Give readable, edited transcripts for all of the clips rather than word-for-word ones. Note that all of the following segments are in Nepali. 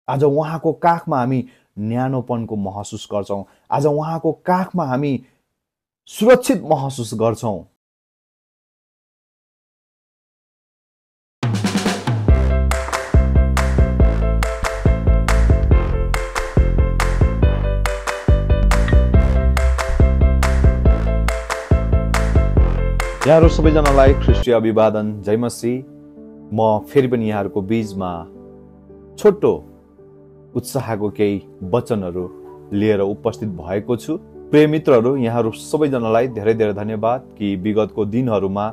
आज उहाँको काखमा हामी न्यानोपनको महसुस गर्छौँ। आज उहाँको काखमा हामी सुरक्षित महसुस गर्छौँ। यहाँहरू सबैजनालाई ख्रीष्टीय अभिवादन, जय मसीह। म फेरि पनि यहाँहरूको बीचमा छोटो उत्साहको केही वचनहरू लिएर उपस्थित भएको छु। प्रिय मित्रहरू, यहाँहरू सबैजनालाई धेरै धेरै धन्यवाद कि विगतको दिनहरूमा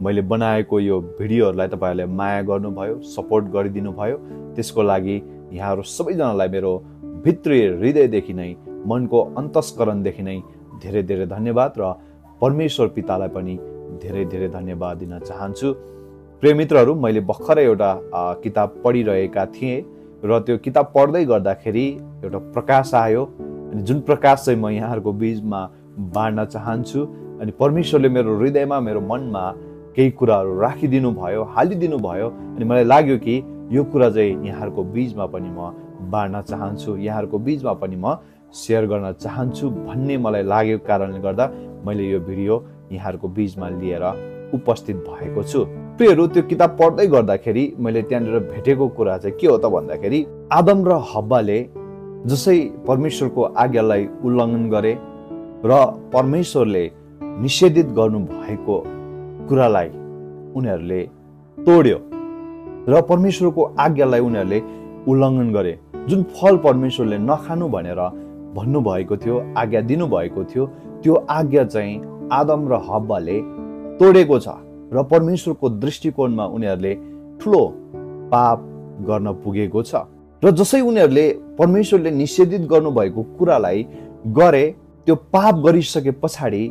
मैले बनाएको यो भिडियोहरूलाई तपाईँहरूले माया गर्नुभयो, सपोर्ट गरिदिनु भयो। त्यसको लागि यहाँहरू सबैजनालाई मेरो भित्री हृदयदेखि नै, मनको अन्तस्करणदेखि नै धेरै धेरै धन्यवाद र परमेश्वर पितालाई पनि धेरै धेरै धन्यवाद दिन चाहन्छु। प्रिय मित्रहरू, मैले भर्खरै एउटा किताब पढिरहेका थिएँ र त्यो किताब पढ्दै गर्दाखेरि एउटा प्रकाश आयो। अनि जुन प्रकाश चाहिँ म यहाँहरूको बीचमा बाँड्न चाहन्छु। अनि परमेश्वरले मेरो हृदयमा, मेरो मनमा केही कुराहरू राखिदिनु भयो, हालिदिनु भयो। अनि मलाई लाग्यो कि यो कुरा चाहिँ यहाँहरूको बीचमा पनि म बाँड्न चाहन्छु, यहाँहरूको बीचमा पनि म सेयर गर्न चाहन्छु भन्ने मलाई लागेको कारणले गर्दा मैले यो भिडियो यहाँहरूको बीचमा लिएर उपस्थित भएको छु। प्रियहरू, त्यो किताब पढ्दै गर्दाखेरि मैले त्यहाँनिर भेटेको कुरा चाहिँ के हो त भन्दाखेरि, आदम र हव्वाले जसै परमेश्वरको आज्ञालाई उल्लङ्घन गरे र परमेश्वरले निषेधित गर्नु भएको कुरालाई उनीहरूले तोड्यो र परमेश्वरको आज्ञालाई उनीहरूले उल्लङ्घन गरे। जुन फल परमेश्वरले नखानु भनेर भन्नुभएको थियो, आज्ञा दिनुभएको थियो, त्यो आज्ञा चाहिँ आदम र हव्वाले तोडेको छ र परमेश्वरको दृष्टिकोणमा उनीहरूले ठुलो पाप गर्न पुगेको छ। र जसै उनीहरूले परमेश्वरले निषेधित गर्नुभएको कुरालाई गरे, त्यो पाप गरिसके पछाडि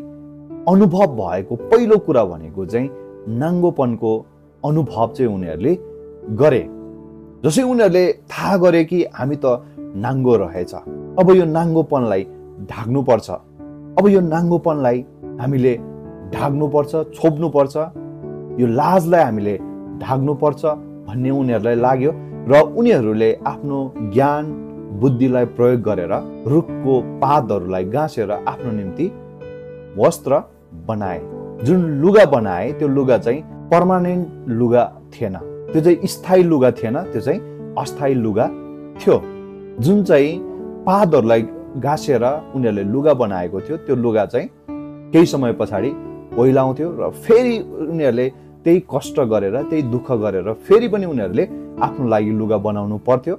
अनुभव भएको पहिलो कुरा भनेको चाहिँ नाङ्गोपनको अनुभव चाहिँ उनीहरूले गरे। जसै उनीहरूले थाहा गरे कि हामी त नाङ्गो रहेछ, अब यो नाङ्गोपनलाई ढाक्नुपर्छ, अब यो नाङ्गोपनलाई हामीले ढाक्नुपर्छ, छोप्नुपर्छ, यो लाजलाई हामीले ढाक्नुपर्छ भन्ने उनीहरूलाई लाग्यो। र उनीहरूले आफ्नो ज्ञान बुद्धिलाई प्रयोग गरेर रुखको पातहरूलाई गाँसेर आफ्नो निम्ति वस्त्र बनाए। जुन लुगा बनाए त्यो लुगा चाहिँ पर्मानेन्ट लुगा थिएन, त्यो चाहिँ स्थायी लुगा थिएन, त्यो चाहिँ अस्थायी लुगा थियो। जुन चाहिँ पातहरूलाई गाँसेर उनीहरूले लुगा बनाएको थियो, त्यो लुगा चाहिँ केही समय पछाडि ओइलाउँथ्यो र फेरि उनीहरूले त्यही कष्ट गरेर, त्यही दुःख गरेर फेरि पनि उनीहरूले आफ्नो लागि लुगा बनाउनु पर्थ्यो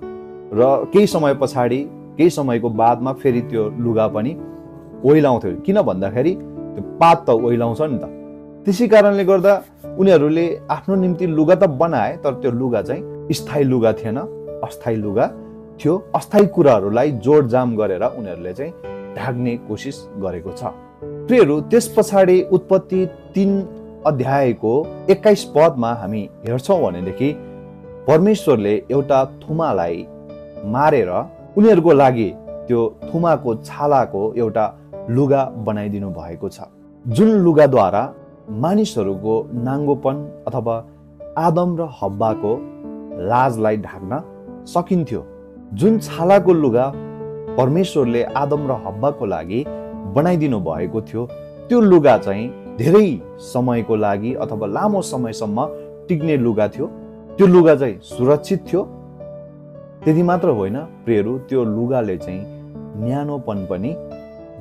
र केही समय पछाडि, केही समयको बादमा फेरि त्यो लुगा पनि ओइलाउँथ्यो। किन भन्दाखेरि त्यो पात त ओइलाउँछ नि त। त्यसै कारणले गर्दा उनीहरूले आफ्नो निम्ति लुगा त बनाए, तर त्यो लुगा चाहिँ स्थायी लुगा थिएन, अस्थायी लुगा थियो। अस्थायी कुराहरूलाई जोडजाम गरेर उनीहरूले चाहिँ ढाक्ने कोसिस गरेको छ। प्रियहरू, त्यस पछाडि उत्पत्ति 3 अध्यायको 21 पदमा हामी हेर्छौँ भनेदेखि परमेश्वरले एउटा थुमालाई मारेर उनीहरूको लागि त्यो थुमाको छालाको एउटा लुगा बनाइदिनु भएको छ। जुन लुगाद्वारा मानिसहरूको नाङ्गोपन अथवा आदम र हव्वाको लाजलाई ढाक्न सकिन्थ्यो। जुन छालाको लुगा परमेश्वरले आदम र हव्वाको लागि बनाइदिनु भएको थियो, त्यो लुगा चाहिँ धेरै समयको लागि अथवा लामो समयसम्म टिक्ने लुगा थियो। त्यो लुगा चाहिँ सुरक्षित थियो। त्यति मात्र होइन प्रियहरू, त्यो लुगाले चाहिँ न्यानोपन पनि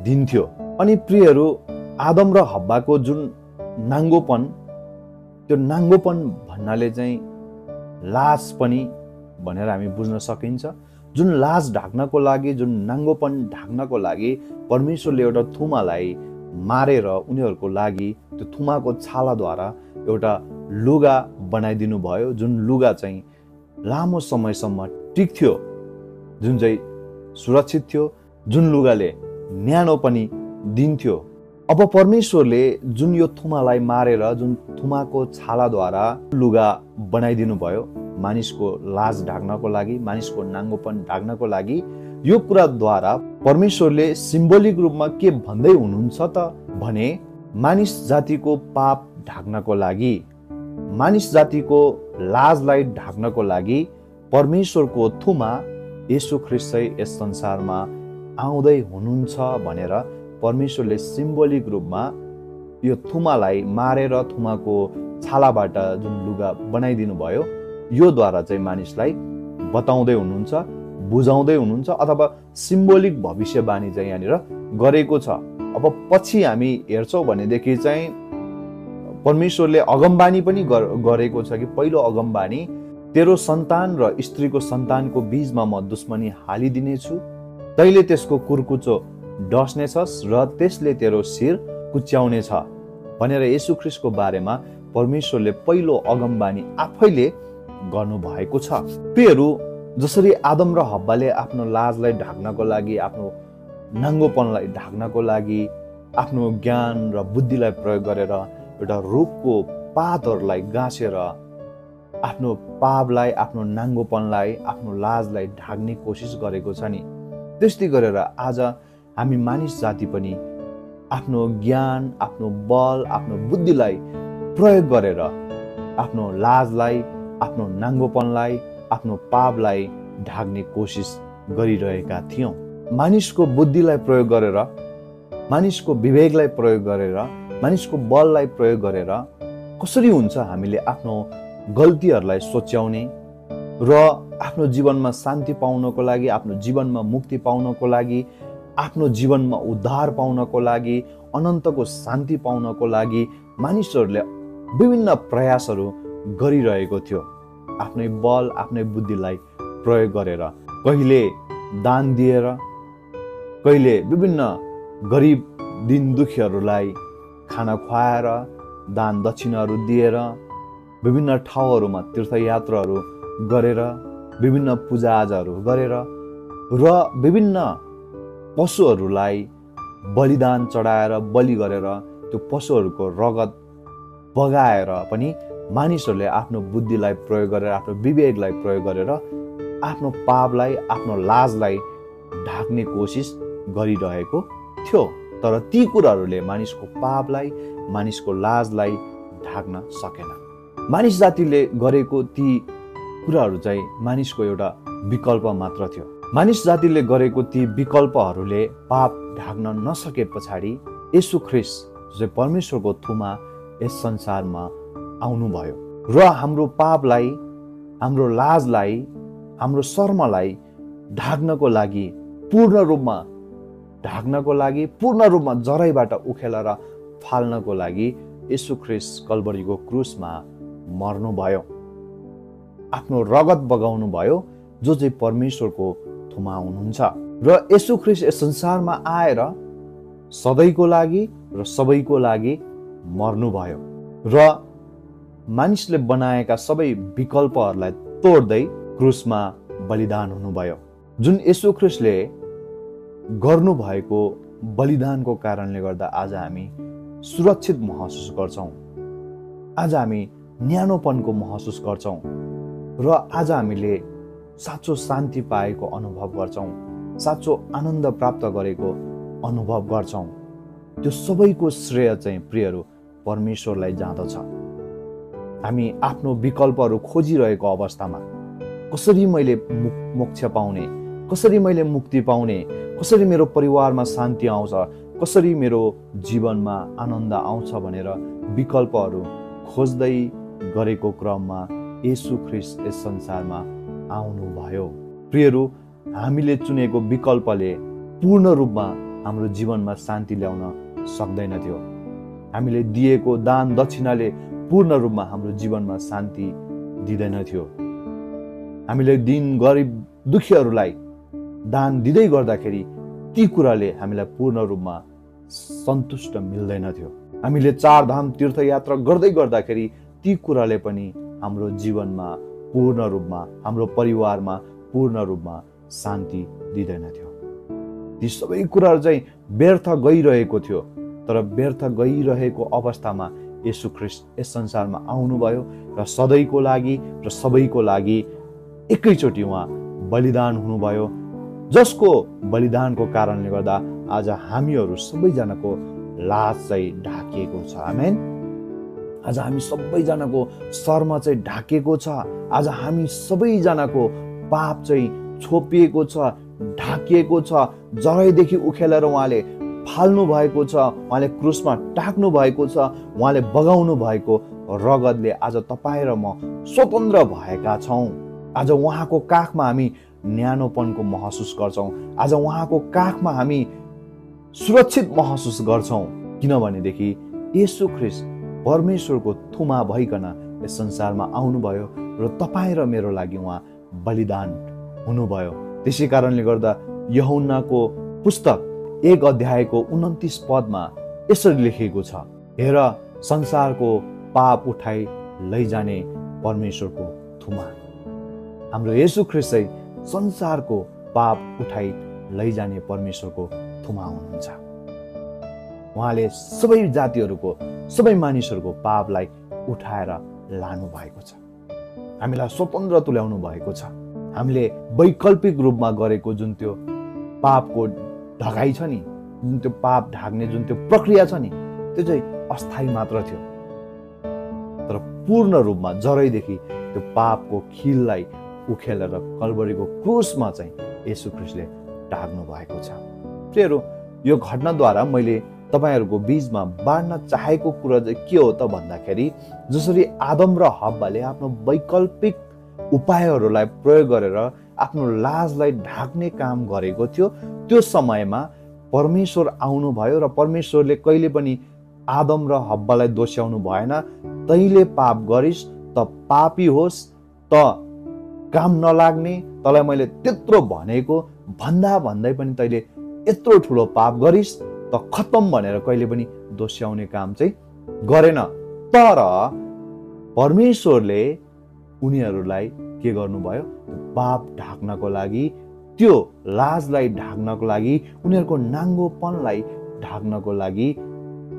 दिन्थ्यो। अनि प्रियहरू, आदम र हव्वाको जुन नाङ्गोपन, त्यो नाङ्गोपन भन्नाले चाहिँ लाज पनि भनेर हामी बुझ्न सकिन्छ। जुन लाज ढाक्नको लागि, जुन नाङ्गोपन ढाक्नको लागि परमेश्वरले एउटा थुमालाई मारेर उनीहरूको लागि त्यो थुमाको छालाद्वारा एउटा लुगा बनाइदिनु भयो। जुन लुगा चाहिँ लामो समयसम्म टिक्थ्यो, जुन चाहिँ सुरक्षित थियो, जुन लुगाले न्यानो पनि दिन्थ्यो। अब परमेश्वरले जुन यो थुमालाई मारेर, जुन थुमाको छालाद्वारा लुगा बनाइदिनु भयो मानिसको लाज ढाक्नको लागि, मानिसको नाङ्गोपन ढाक्नको लागि, यो कुराद्वारा परमेश्वरले सिम्बोलिक रूपमा के भन्दै हुनुहुन्छ त भने, मानिस जातिको पाप ढाक्नको लागि, मानिस जातिको लाजलाई ढाक्नको लागि परमेश्वरको थुमा येशू ख्रीष्ट चाहिँ यस संसारमा आउँदै हुनुहुन्छ भनेर परमेश्वरले सिम्बोलिक रूपमा यो थुमालाई मारेर थुमाको छालाबाट जुन लुगा बनाइदिनु भयो, यो द्वारा चाहिँ मानिसलाई बताउँदै हुनुहुन्छ, बुझाउँदै हुनुहुन्छ, अथवा सिम्बोलिक भविष्यवाणी चाहिँ यहाँनिर गरेको छ। अब पछि हामी हेर्छौँ भनेदेखि चाहिँ परमेश्वरले अगमबानी पनि गरेको छ कि पहिलो अगमबानी, तेरो सन्तान र स्त्रीको सन्तानको बीचमा म दुश्मनी हालिदिनेछु, तैले त्यसको कुर्कुचो डस्नेछस् र त्यसले तेरो शिर कुच्याउनेछ भनेर येशू ख्रीष्टको बारेमा परमेश्वरले पहिलो अगमबानी आफैले गर्नुभएको छ। प्रियहरू, जसरी आदम र हव्वाले आफ्नो लाजलाई ढाक्नको लागि, आफ्नो नाङ्गोपनलाई ढाक्नको लागि आफ्नो ज्ञान र बुद्धिलाई प्रयोग गरेर एउटा रुखको पातहरूलाई गाँसेर आफ्नो पापलाई, आफ्नो नाङ्गोपनलाई, आफ्नो लाजलाई ढाक्ने कोसिस गरेको छ नि, त्यस्तै गरेर आज हामी मानिस जाति पनि आफ्नो ज्ञान, आफ्नो बल, आफ्नो बुद्धिलाई प्रयोग गरेर आफ्नो लाजलाई, आफ्नो नाङ्गोपनलाई, आफ्नो पापलाई ढाक्ने कोसिस गरिरहेका थियौँ। मानिसको बुद्धिलाई प्रयोग गरेर, मानिसको विवेकलाई प्रयोग गरेर, मानिसको बललाई प्रयोग गरेर कसरी हुन्छ हामीले आफ्नो गल्तीहरूलाई सोच्याउने र आफ्नो जीवनमा शान्ति पाउनको लागि, आफ्नो जीवनमा मुक्ति पाउनको लागि, आफ्नो जीवनमा उद्धार पाउनको लागि, अनन्तको शान्ति पाउनको लागि मानिसहरूले विभिन्न प्रयासहरू गरिरहेको थियो। आफ्नै बल, आफ्नै बुद्धिलाई प्रयोग गरेर, कहिले दान दिएर, कहिले विभिन्न गरिब दिन दुखीहरूलाई खाना खुवाएर, दान दक्षिणाहरू दिएर, विभिन्न ठाउँहरूमा तीर्थयात्राहरू गरेर, विभिन्न पूजाआजाहरू गरेर र विभिन्न पशुहरूलाई बलिदान चढाएर, बलि गरेर त्यो पशुहरूको रगत बगाएर पनि मानिसहरूले आफ्नो बुद्धिलाई प्रयोग गरेर, आफ्नो विवेकलाई प्रयोग गरेर आफ्नो पापलाई, आफ्नो लाजलाई ढाक्ने कोसिस गरिरहेको थियो। तर ती कुराहरूले मानिसको पापलाई, मानिसको लाजलाई ढाक्न सकेन। मानिस जातिले गरेको ती कुराहरू चाहिँ मानिसको एउटा विकल्प मात्र थियो। मानिस जातिले गरेको ती विकल्पहरूले पाप ढाक्न नसके पछाडि येशू ख्रीष्ट जो चाहिँ परमेश्वरको थुमा यस संसारमा आउनुभयो र हाम्रो पापलाई, हाम्रो लाजलाई, हाम्रो शर्मलाई ढाक्नको लागि, पूर्ण रूपमा ढाक्नको लागि, पूर्ण रूपमा जराइबाट उखेलेर फाल्नको लागि येशू ख्रीष्ट कल्भरीको क्रुसमा मर्नुभयो, आफ्नो रगत बगाउनु भयो, जो चाहिँ परमेश्वरको थुमा हुनुहुन्छ। र येशू ख्रीष्ट यस संसारमा आएर सधैँको लागि र सबैको लागि मर्नुभयो र मानिसले बनाएका सबै विकल्पहरूलाई तोड्दै क्रुसमा बलिदान हुनुभयो। जुन येशू ख्रीष्टले गर्नुभएको बलिदानको कारणले गर्दा आज हामी सुरक्षित महसुस गर्छौँ, आज हामी न्यानोपनको महसुस गर्छौँ र आज हामीले साँचो शान्ति पाएको अनुभव गर्छौँ, साँचो आनन्द प्राप्त गरेको अनुभव गर्छौँ। त्यो सबैको श्रेय चाहिँ प्रियहरू परमेश्वरलाई जाँदछ। हामी आफ्नो विकल्पहरू खोजिरहेको अवस्थामा कसरी मैले मोक्ष पाउने, कसरी मैले मुक्ति पाउने, कसरी मेरो परिवारमा शान्ति आउँछ, कसरी मेरो जीवनमा आनन्द आउँछ भनेर विकल्पहरू खोज्दै गरेको क्रममा येशू ख्रीष्ट यस संसारमा आउनुभयो। प्रियहरू, हामीले चुनेको विकल्पले पूर्ण रूपमा हाम्रो जीवनमा शान्ति ल्याउन सक्दैनथ्यो। हामीले दिएको दान दक्षिणाले पूर्ण रूपमा हाम्रो जीवनमा शान्ति दिँदैनथ्यो। हामीले दिन गरिब दुखीहरूलाई दान दिँदै गर्दाखेरि ती कुराले हामीलाई पूर्ण रूपमा सन्तुष्ट मिल्दैनथ्यो। हामीले चारधाम तीर्थयात्रा गर्दै गर्दाखेरि ती कुराले पनि हाम्रो जीवनमा पूर्ण रूपमा, हाम्रो परिवारमा पूर्ण रूपमा शान्ति दिँदैनथ्यो। ती सबै कुराहरू चाहिँ व्यर्थ गइरहेको थियो। तर व्यर्थ गइरहेको अवस्थामा येशू ख्रीष्ट यस संसारमा आउनुभयो र सधैँको लागि र सबैको लागि एकैचोटि उहाँ बलिदान हुनुभयो, जसको बलिदानको कारणले गर्दा आज हामीहरू सबैजनाको लाज चाहिँ ढाकिएको छ। आमेन। आज हामी सबैजनाको शर्म चाहिँ ढाकिएको छ। आज हामी सबैजनाको पाप चाहिँ छोपिएको छ, ढाकिएको छ, जराइदेखि उखेलेर उहाँले फाल्नु भएको छ, उहाँले क्रुसमा टाक्नु भएको छ, उहाँले बगाउनु भएको रगतले आज तपाईँ र म स्वतन्त्र भएका छौँ। आज उहाँको काखमा हामी न्यानोपनको महसुस गर्छौँ। आज उहाँको काखमा हामी सुरक्षित महसुस गर्छौँ, किनभनेदेखि येशू ख्रीष्ट परमेश्वरको थुमा भइकन यस संसारमा आउनुभयो र तपाईँ र मेरो लागि उहाँ बलिदान हुनुभयो। त्यसै कारणले गर्दा यूहन्नाको पुस्तक 1 अध्यायको 29 पदमा यसरी लेखिएको छ, हेर संसारको पाप उठाई लैजाने परमेश्वरको थुमा। हाम्रो येशू ख्रीष्ट चाहिँ संसारको पाप उठाई लैजाने परमेश्वरको थुमा हुनुहुन्छ। उहाँले सबै जातिहरूको, सबै मानिसहरूको पापलाई उठाएर लानु भएको छ, हामीलाई स्वतन्त्र तुल्याउनु भएको छ। हामीले वैकल्पिक रूपमा गरेको जुन त्यो पापको ढकाइ छ नि, जुन त्यो पाप ढाक्ने जुन त्यो प्रक्रिया छ नि, त्यो चाहिँ अस्थायी मात्र थियो, तर पूर्ण रूपमा जरैदेखि त्यो पापको खिललाई उखेलेर कल्भरीको क्रुसमा चाहिँ येशू ख्रीष्टले ढाक्नु भएको छ। प्रियहरू, यो घटनाद्वारा मैले तपाईहरूको बीचमा बाँड्न चाहेको कुरा चाहिँ के हो त भन्दाखेरि, जसरी आदम र हव्वाले आफ्नो वैकल्पिक उपायहरूलाई प्रयोग गरेर आफ्नो लाजलाई ढाक्ने काम गरेको थियो, त्यो समयमा परमेश्वर आउनुभयो र परमेश्वरले कहिले पनि आदम र हव्वालाई दोस्याउनु भएन। तैँले पाप गरिस् त पापी होस्, त काम नलाग्ने, तँलाई मैले त्यत्रो भनेको भन्दा भन्दै पनि तैँले यत्रो ठुलो पाप गरिस् त खत्तम भनेर कहिले पनि दोस्याउने काम चाहिँ गरेन। तर परमेश्वरले उनीहरूलाई के गर्नुभयो, पाप ढाक्नको लागि, त्यो लाजलाई ढाक्नको लागि, उनीहरूको नाङ्गोपनलाई ढाक्नको लागि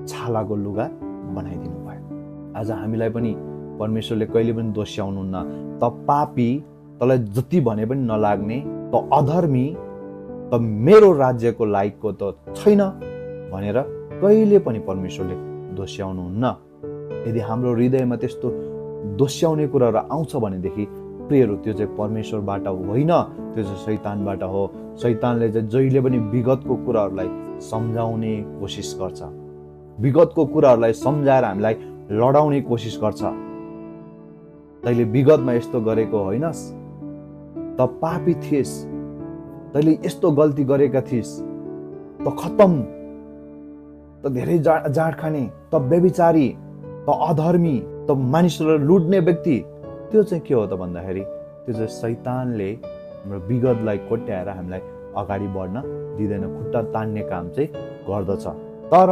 छालाको लुगा बनाइदिनु भयो। आज हामीलाई पनि परमेश्वरले कहिले पनि दोस्याउनुहुन्न। त पापी, तँलाई जति भने पनि नलाग्ने, त अधर्मी, त मेरो राज्यको लायकको त छैन भनेर कहिले पनि परमेश्वरले दोस्याउनुहुन्न। यदि हाम्रो हृदयमा त्यस्तो दोस्याउने कुराहरू आउँछ भनेदेखि प्रियहरू, त्यो चाहिँ परमेश्वरबाट होइन, त्यो चाहिँ शैतानबाट हो। शैतानले चाहिँ जहिले पनि विगतको कुराहरूलाई सम्झाउने कोसिस गर्छ, विगतको कुराहरूलाई सम्झाएर हामीलाई लडाउने कोसिस गर्छ। तैँले विगतमा यस्तो गरेको होइनस्, त पापी थिइस्, तैँले यस्तो गल्ती गरेका थिइस्, त खत्तम, त धेरै जाँड खाने, त व्यभिचारी, त अधर्मी, त मानिसहरूलाई लुट्ने व्यक्ति। त्यो चाहिँ के हो त भन्दाखेरि, त्यो चाहिँ शैतानले हाम्रो विगतलाई कोट्याएर हामीलाई अगाडि बढ्न दिँदैन, खुट्टा तान्ने काम चाहिँ गर्दछ। तर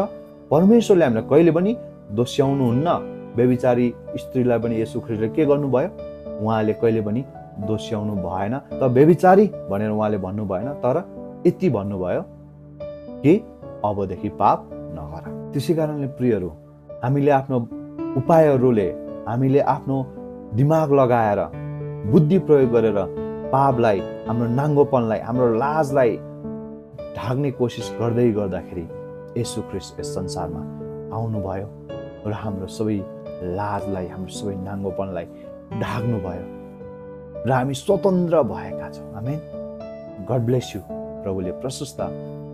परमेश्वरले हामीलाई कहिले पनि दोस्याउनुहुन्न। व्यभिचारी स्त्रीलाई पनि येशू ख्रीष्टले के गर्नुभयो, उहाँले कहिले पनि दोस्याउनु भएन। त व्यभिचारी भनेर उहाँले भन्नु भएन, तर यति भन्नुभयो कि अबदेखि पाप नगर। त्यसै कारणले प्रियहरू, हामीले आफ्नो उपायहरूले, हामीले आफ्नो दिमाग लगाएर, बुद्धि प्रयोग गरेर पापलाई, हाम्रो नाङ्गोपनलाई, हाम्रो लाजलाई ढाक्ने कोसिस गर्दै गर्दाखेरि येशू ख्रीष्ट यस संसारमा आउनुभयो र हाम्रो सबै लाजलाई, हाम्रो सबै नाङ्गोपनलाई ढाक्नुभयो र हामी स्वतन्त्र भएका छौँ। आमेन। God bless you. प्रभुले प्रशस्त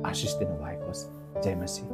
आशिष दिनु भएको होस्। जय मसीह।